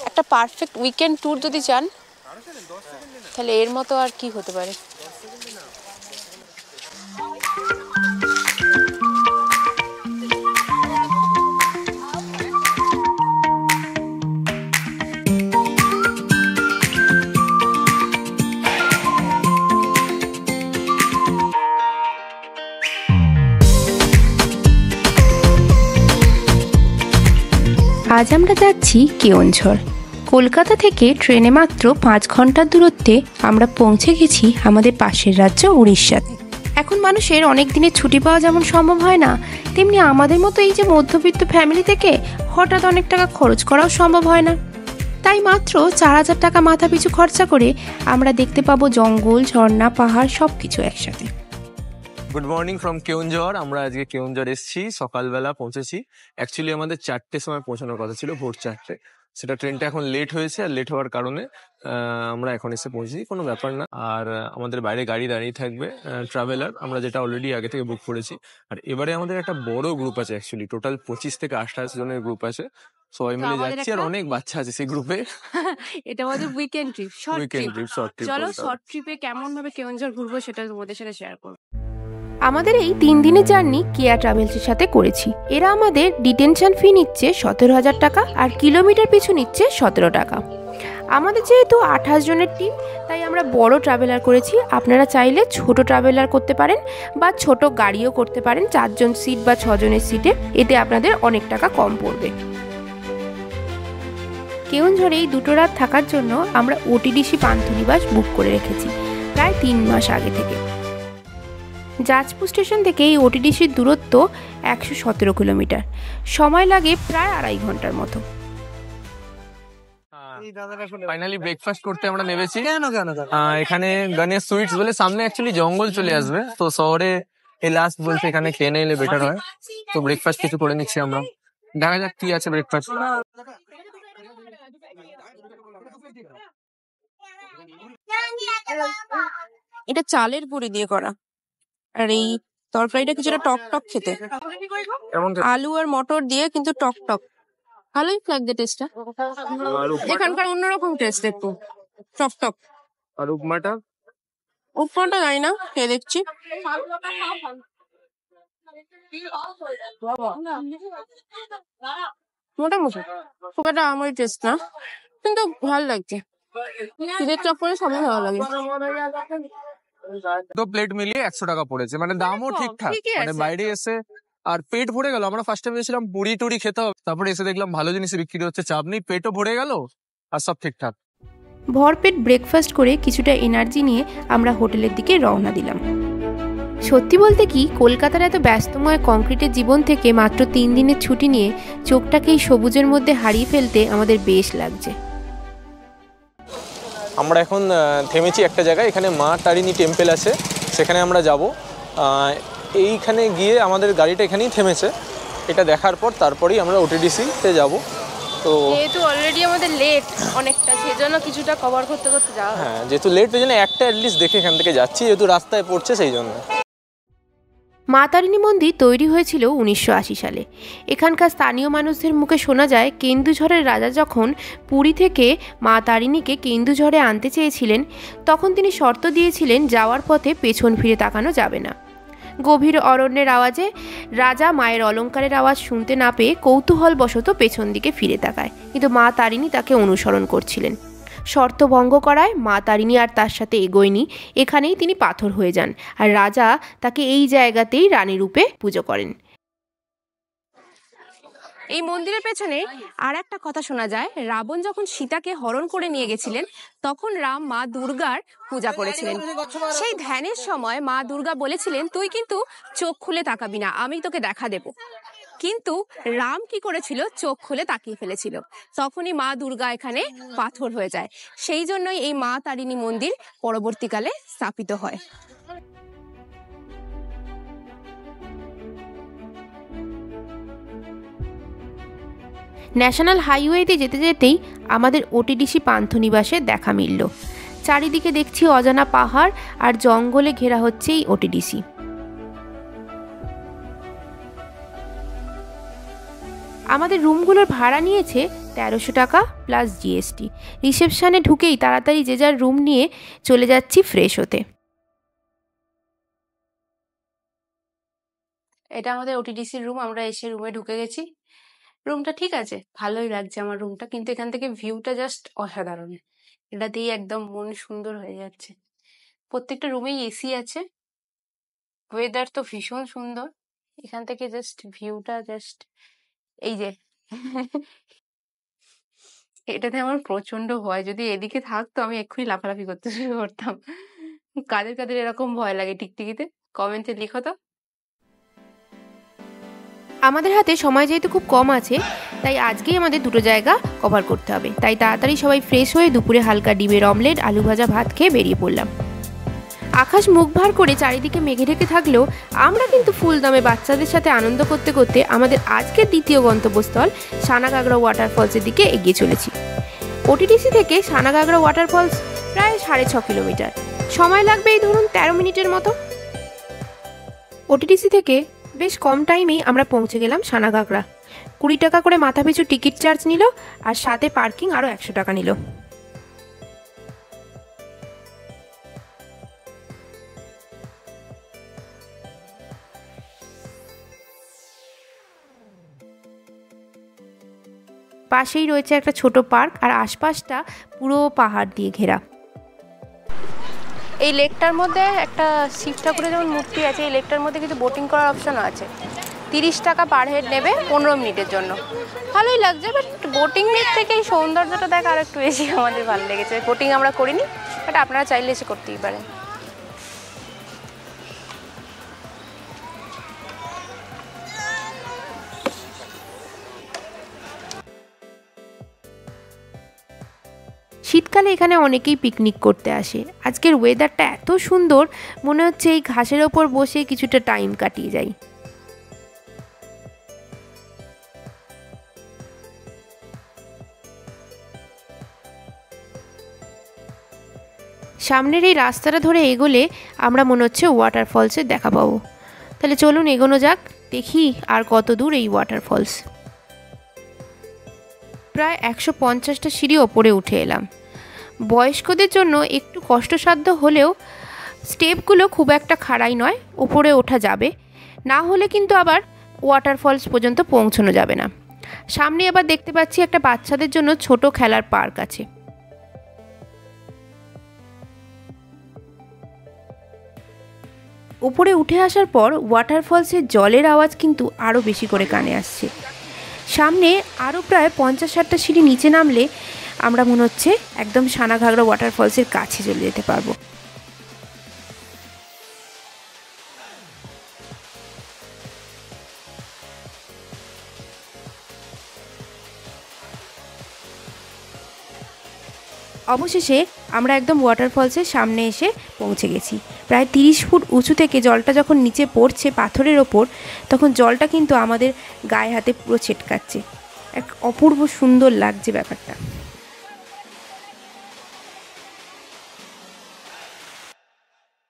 একটা perfect weekend tour যদি চান তাহলে এর মতো আর কি হতে পারে। আজ আমরা যাচ্ছি কেওনঝড়। কলকাতা থেকে ট্রেনে মাত্র 5 ঘন্টার দূরত্বে আমরা পৌঁছে গেছি আমাদের পাশের রাজ্য উড়িষ্যাতে। এখন মানুষের অনেক দিনের ছুটি পাওয়া যেমন সম্ভব হয় না, তেমনি আমাদের মতো এই যে মধ্যবিত্ত ফ্যামিলি থেকে হঠাৎ অনেক টাকা খরচ করাও সম্ভব হয় না। তাই মাত্র 4000 টাকা মাথা পিছু খরচা করে আমরা দেখতে পাবো জঙ্গল, ঝর্ণা, পাহাড় সব কিছু একসাথে। Good morning from Keonjhar. আমরা আজকে কেওনঝড় এসেছি, সকালবেলা পৌঁছেছি। অ্যাকচুয়ালি আমাদের 4টের সময় পৌঁছানোর কথা ছিল, ভোর 4টে। সেটা ট্রেনটা এখন লেট হয়েছে, আর লেট হওয়ার কারণে আমরা এখন এসে পৌঁছেছি, কোনো ব্যাপার না। আর আমাদের বাইরে গাড়ি দাঁড়িয়ে থাকবে ট্রাভেলার, আমরা যেটা অলরেডি আগে থেকে বুক করেছি। আর এবারে আমাদের একটা বড় গ্রুপ আছে, অ্যাকচুয়ালি টোটাল 25 থেকে 28 জনের গ্রুপ আছে। সবাই মিলে যাচ্ছি, আর অনেক বাচ্চা আছে সেই গ্রুপে। এটা আমাদের উইকেন্ড ট্রিপ, শর্ট ট্রিপ। চলো শর্ট ট্রিপে কেমন ভাবে কেওনঝড় ঘুরবো সেটা তোমাদের সাথে শেয়ার করব। আমাদের এই 3 দিনের জার্নি কেয়া ট্রাভেলসের সাথে করেছি। এরা আমাদের ডিটেনশন ফি নিচ্ছে 17,000 টাকা, আর কিলোমিটার পিছু নিচ্ছে 17 টাকা। আমাদের যেহেতু 28 জনের টিম, তাই আমরা বড় ট্রাভেলার করেছি। আপনারা চাইলে ছোট ট্রাভেলার করতে পারেন বা ছোট গাড়িও করতে পারেন, 4 জন সিট বা 6 জনের সিটে। এতে আপনাদের অনেক টাকা কম পড়বে। কেওনঝড়ে এই 2 রাত থাকার জন্য আমরা ওটিডিসি পান্থনিবাস বুক করে রেখেছি প্রায় 3 মাস আগে থেকে। জাজপুর স্টেশন থেকে এই ওটিডিসির দূরত্ব 117 কিলোমিটার, সময় লাগে প্রায় 2.5 ঘন্টার মতো। ফাইনালি ব্রেকফাস্ট করতে আমরা নেমেছি। এখানে গণেশ সুইটস বলে সামনে অ্যাকচুয়ালি জঙ্গল চলে আসবে, তো শহরে এই লাস্ট বলছে এখানে খেয়ে নিলে বেটার হয়। তো ব্রেকফাস্ট কিছু করে নিচ্ছি আমরা, দেখা যাক কি আছে ব্রেকফাস্ট। এটা চালের পুরি দিয়ে করা, আর এই তরকারিটা কিছুটা টক টক খেতে, আলু আর মটর দিয়ে কিন্তু টক টক, ভালোই লাগছে টেস্টটা। এখানকার অন্যরকম টেস্ট, একটু টক টক। আর উপমাটা জানি না, খেয়ে দেখছি। মোটামুটি খুব একটা আমার টেস্ট না, কিন্তু ভালো লাগছে। খিদের চক্করে সবই ভালো লাগে। তো প্লেট মিলিয়ে 100 টাকা পড়েছে, মানে দামও ঠিকঠাক, মানে বাইরে এসে আর পেট ভরে গেল। আমরা ফার্স্ট টাইম ভেবেছিলাম পুরি টুরি খেতে হবে, তারপরে এসে দেখলাম ভালো জিনিস বিক্রি হচ্ছে, চাপ নেই, পেটও ভরে গেল আর সব ঠিকঠাক। ভরপেট ব্রেকফাস্ট করে কিছুটা এনার্জি নিয়ে আমরা হোটেলের দিকে রওনা দিলাম। সত্যি বলতে কি, কলকাতার এত ব্যস্তময় কংক্রিটের জীবন থেকে মাত্র 3 দিনের ছুটি নিয়ে চোখটাকে এই সবুজের মধ্যে হারিয়ে ফেলতে আমাদের বেশ লাগছে। আমরা এখন থেমেছি একটা জায়গায়, এখানে মা তারিণী টেম্পল আছে, সেখানে আমরা যাব। এইখানে গিয়ে আমাদের গাড়িটা এখানেই থেমেছে, এটা দেখার পর তারপরেই আমরা ওটিডিসিতে যাব। তো যেহেতু অলরেডি আমাদের লেট অনেকটা, সেজন্য কিছুটা কভার করতে করতে যাওয়া। হ্যাঁ, যেহেতু লেট, ওই জন্য একটা অ্যাটলিস্ট দেখে এখান থেকে যাচ্ছি, যেহেতু রাস্তায় পড়ছে সেই জন্য। মা তারিণী মন্দির তৈরি হয়েছিল 1980 সালে। এখানকার স্থানীয় মানুষদের মুখে শোনা যায়, কেন্দুঝড়ের রাজা যখন পুরী থেকে মা তারিণীকে কেন্দুঝড়ে আনতে চেয়েছিলেন, তখন তিনি শর্ত দিয়েছিলেন যাওয়ার পথে পেছন ফিরে তাকানো যাবে না। গভীর অরণ্যের আওয়াজে রাজা মায়ের অলঙ্কারের আওয়াজ শুনতে না পেয়ে কৌতূহলবশত পেছন দিকে ফিরে তাকায়, কিন্তু মা তারিণী তাকে অনুসরণ করছিলেন। শর্ত ভঙ্গ করায় মা তারিণী আর তার সাথে এগোয়নি, এখানেই তিনি পাথর হয়ে যান, আর রাজা তাকে এই জায়গাতেই রানী রূপে পুজো করেন। এই মন্দিরের পেছনে আর একটা কথা শোনা যায়, রাবণ যখন সীতাকে হরণ করে নিয়ে গেছিলেন, তখন রাম মা দুর্গার পূজা করেছিলেন। সেই ধ্যানের সময় মা দুর্গা বলেছিলেন, তুই কিন্তু চোখ খুলে তাকাবি না, আমি তোকে দেখা দেব। কিন্তু রাম কি করেছিল, চোখ খুলে তাকিয়ে ফেলেছিল, তখনই মা দুর্গা এখানে পাথর হয়ে যায়। সেই জন্যই এই মা তারিণী মন্দির পরবর্তীকালে স্থাপিত হয়। ন্যাশনাল হাইওয়েতে যেতে যেতেই আমাদের ওটিডিসি পান্থনিবাসে দেখা মিলল। চারিদিকে দেখছি অজানা পাহাড় আর জঙ্গলে ঘেরা হচ্ছে এই ওটিডিসি। আমাদের রুমগুলোর ভাড়া নিয়েছে 1300 টাকা প্লাস জিএসটি। রিসেপশানে ঢুকেই তাড়াতাড়ি যে যার রুম নিয়ে চলে যাচ্ছি ফ্রেশ হতে। এটা আমাদের ওটিডিসির রুম, আমরা এসে রুমে ঢুকে গেছি। রুমটা ঠিক আছে, ভালোই লাগছে আমার রুমটা, কিন্তু এখান থেকে ভিউটা জাস্ট অসাধারণ। এটা দিয়ে একদম মন সুন্দর হয়ে যাচ্ছে। প্রত্যেকটা রুমেই এসি আছে, ওয়েদার তো ভীষণ সুন্দর। এখান থেকে জাস্ট ভিউটা জাস্ট এই যে এটাতে আমার প্রচন্ড ভয়, যদি এদিকে থাকতো আমি এক্ষুনি লাফালাফি করতে শুরু করতাম। কাদের কাদের এরকম ভয় লাগে টিকটিকিতে, কমেন্টে লিখো তো। আমাদের হাতে সময় যেহেতু খুব কম আছে, তাই আজকেই আমাদের দুটো জায়গা কভার করতে হবে। তাই তাড়াতাড়ি সবাই ফ্রেশ হয়ে দুপুরে হালকা ডিমের অমলেট, আলু ভাজা, ভাত খেয়ে বেরিয়ে পড়লাম। আকাশ মুখ ভার করে চারিদিকে মেঘে ঢেকে থাকলেও আমরা কিন্তু ফুল দমে বাচ্চাদের সাথে আনন্দ করতে করতে আমাদের আজকের দ্বিতীয় গন্তব্যস্থল সানাঘাগরা ওয়াটারফলসের দিকে এগিয়ে চলেছি। ওটিডিসি থেকে সানাঘাগরা ওয়াটারফলস প্রায় 6.5 কিলোমিটার, সময় লাগবে এই ধরুন 13 মিনিটের মতো। ওটিডিসি থেকে বেশ কম টাইমেই আমরা পৌঁছে গেলাম সানাঘাগরা। 20 টাকা করে মাথা পিছু টিকিট চার্জ নিল, আর সাথে পার্কিং আরও 100 টাকা নিল। পাশেই রয়েছে একটা ছোট পার্ক, আর আশপাশটা পুরো পাহাড় দিয়ে ঘেরা। এই লেকটার মধ্যে একটা শিব ঠাকুরের যেমন মূর্তি আছে, এই লেকটার মধ্যে কিছু বোটিং করার অপশনও আছে। 30 টাকা পার হেড নেবে 15 মিনিটের জন্য। ভালোই লাগছে, বাট বোটিং এর থেকে এই সৌন্দর্যটা দেখ আর একটু বেশি আমাদের ভালো লেগেছে। বোটিং আমরা করিনি, বাট আপনারা চাইলে এসে করতেই পারেন। শীতকালে এখানে অনেকেই পিকনিক করতে আসে। আজকের ওয়েদারটা এত সুন্দর, মনে হচ্ছে এই ঘাসের ওপর বসে কিছুটা টাইম কাটিয়ে যাই। সামনের এই রাস্তাটা ধরে এগোলে আমরা মনে হচ্ছে ওয়াটারফলসের দেখা পাবো। তাহলে চলুন এগোনো যাক, দেখি আর কত দূর এই ওয়াটারফলস। প্রায় 150টা সিঁড়ি ওপরে উঠে এলাম। বয়স্কদের জন্য একটু কষ্টসাধ্য হলেও স্টেপগুলো খুব একটা খাড়াই নয়, ওপরে ওঠা যাবে। না হলে কিন্তু আবার ওয়াটারফলস পর্যন্ত পৌঁছানো যাবে না। সামনে আবার দেখতে পাচ্ছি একটা বাচ্চাদের জন্য ছোট খেলার পার্ক আছে। উপরে উঠে আসার পর ওয়াটারফলসের জলের আওয়াজ কিন্তু আরও বেশি করে কানে আসছে। সামনে আরও প্রায় 50-60টা সিঁড়ি নিচে নামলে আমরা মনে হচ্ছে একদম সানাঘাগরা ওয়াটারফলসের কাছে চলে যেতে পারবো। অবশেষে আমরা একদম ওয়াটারফলসের সামনে এসে পৌঁছে গেছি। প্রায় 30 ফুট উঁচু থেকে জলটা যখন নিচে পড়ছে পাথরের ওপর, তখন জলটা কিন্তু আমাদের গায়ে হাতে পুরো ছেটকাচ্ছে। এক অপূর্ব সুন্দর লাগছে ব্যাপারটা।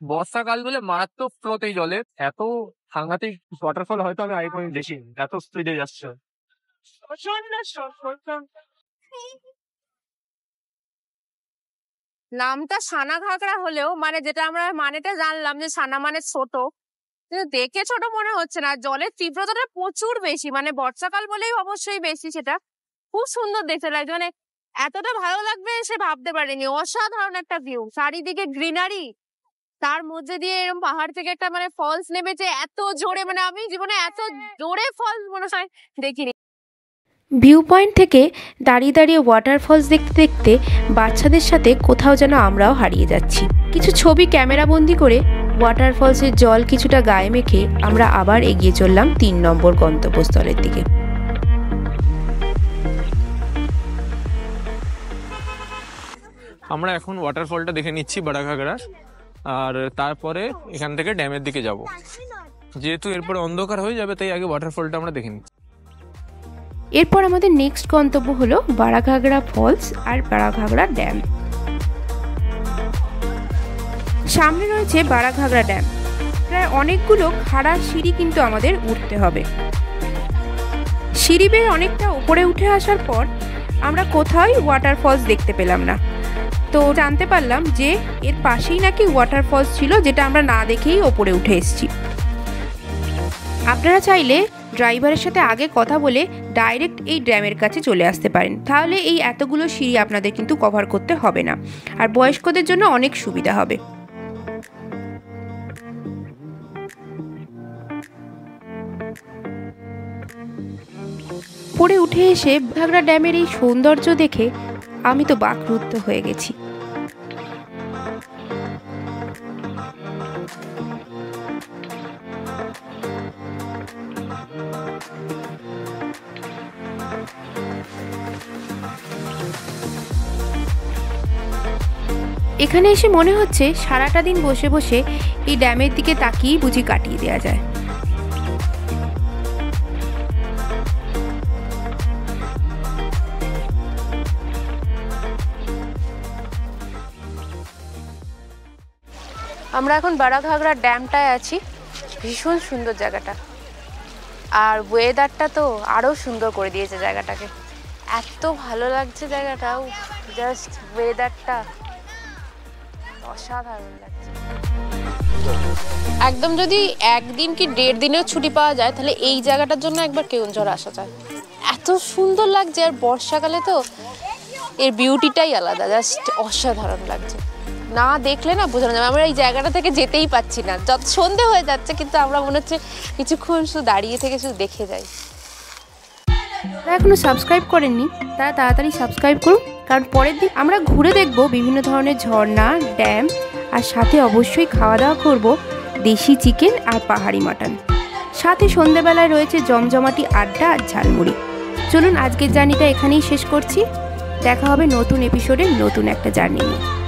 বর্ষাকাল বলে মারাত্মক স্রোত এই জলের, এত সাংঘাতিক ওয়াটারফল হয়তো আমি আগে কোনোদিন দেখিনি, এত স্পিডে যাচ্ছে। নামটা সানাঘাগরা হলেও মানে যেটা আমরা মানেটা জানলাম যে সানা মানে ছোট, কিন্তু দেখে ছোট মনে হচ্ছে না। জলের তীব্রতাটা প্রচুর বেশি, মানে বর্ষাকাল বলেই অবশ্যই বেশি। সেটা খুব সুন্দর দেখতে লাগছে, মানে এতটা ভালো লাগবে সে ভাবতে পারিনি। অসাধারণ একটা ভিউ, চারিদিকে গ্রিনারি, তার মধ্যে দিয়ে এরকম পাহাড় থেকে একটা মানে ফলস নেমেছে এত জোরে, মানে আমি জীবনে এত জোরে ফলস মনে হয় দেখিনি। ভিউ পয়েন্ট থেকে দাঁড়িয়ে দাঁড়িয়ে ওয়াটারফলস দেখতে দেখতে বাচ্চাদের সাথে কোথাও যেন আমরাও হারিয়ে যাচ্ছি। কিছু ছবি ক্যামেরাবন্দি করে ওয়াটারফলসের জল কিছুটা গায়ে মেখে আমরা আবার এগিয়ে চললাম 3 নম্বর গন্তব্যস্থলের দিকে। আমরা এখন ওয়াটারফলটা দেখে নিচ্ছি বারাঘাগরার, আর তারপরে এখান থেকে ড্যামের দিকে যাব। যেহেতু এরপরে অন্ধকার হয়ে যাবে, তাই আগে ওয়াটারফলটা আমরা দেখে নিচ্ছি। এরপর আমাদের নেক্সট গন্তব্য হলো বারাঘাগরা ফলস আর বারাঘাগরা ড্যাম। সামনে রয়েছে বারাঘাগরা ড্যাম। প্রায় অনেকগুলো খাড়া সিঁড়ি কিন্তু আমাদের উঠতে হবে। সিঁড়ি বেয়ে অনেকটা উপরে উঠে আসার পর আমরা কোথাওই ওয়াটারফলস দেখতে পেলাম না। তো জানতে পারলাম যে এর পাশেই নাকি ওয়াটারফলস ছিল, যেটা আমরা না দেখেই ওপরে উঠে এসেছি। আপনারা চাইলে ড্রাইভারের সাথে আগে কথা বলে ডাইরেক্ট এই ড্যামের কাছে চলে আসতে পারেন, তাহলে এই এতগুলো সিঁড়ি আপনাদের কিন্তু কভার করতে হবে না, আর বয়স্কদের জন্য অনেক সুবিধা হবে। পরে উঠে এসে ঘাগড়া ড্যামের এই সৌন্দর্য দেখে আমি তো বাকরুদ্ধ হয়ে গেছি। এখানে এসে মনে হচ্ছে সারাটা দিন বসে বসে এই ড্যামের দিকে তাকিয়েই বুঝি কাটিয়ে দেওয়া যায়। আমরা এখন বারাঘাগড়া ড্যামটায় আছি। ভীষণ সুন্দর জায়গাটা, আর ওয়েদারটা তো আরও সুন্দর করে দিয়েছে জায়গাটাকে। এত ভালো লাগছে জায়গাটা, জাস্ট ওয়েদারটা অসাধারণ লাগছে। একদম যদি একদিন কি 1.5 দিনের ছুটি পাওয়া যায় তাহলে এই জায়গাটার জন্য একবার কেওনঝড় আসা যায়। এত সুন্দর লাগছে, আর বর্ষাকালে তো এর বিউটিটাই আলাদা, জাস্ট অসাধারণ লাগছে। না দেখলে না বোঝানো যাবে। আমরা এই জায়গাটা থেকে যেতেই পাচ্ছি না, যত সন্ধে হয়ে যাচ্ছে কিন্তু আমরা মনে হচ্ছে কিছুক্ষণ শুধু দাঁড়িয়ে থেকে শুধু দেখে যাই। যারা এখনো সাবস্ক্রাইব করেননি তারা তাড়াতাড়ি সাবস্ক্রাইব করুন, কারণ পরের দিন আমরা ঘুরে দেখব বিভিন্ন ধরনের ঝর্ণা, ড্যাম, আর সাথে অবশ্যই খাওয়া দাওয়া করব দেশি চিকেন আর পাহাড়ি মাটন। সাথে সন্ধ্যেবেলায় রয়েছে জমজমাটি আড্ডা আর ঝালমুড়ি। চলুন আজকের জার্নিটা এখানেই শেষ করছি। দেখা হবে নতুন এপিসোডে নতুন একটা জার্নি নিয়ে।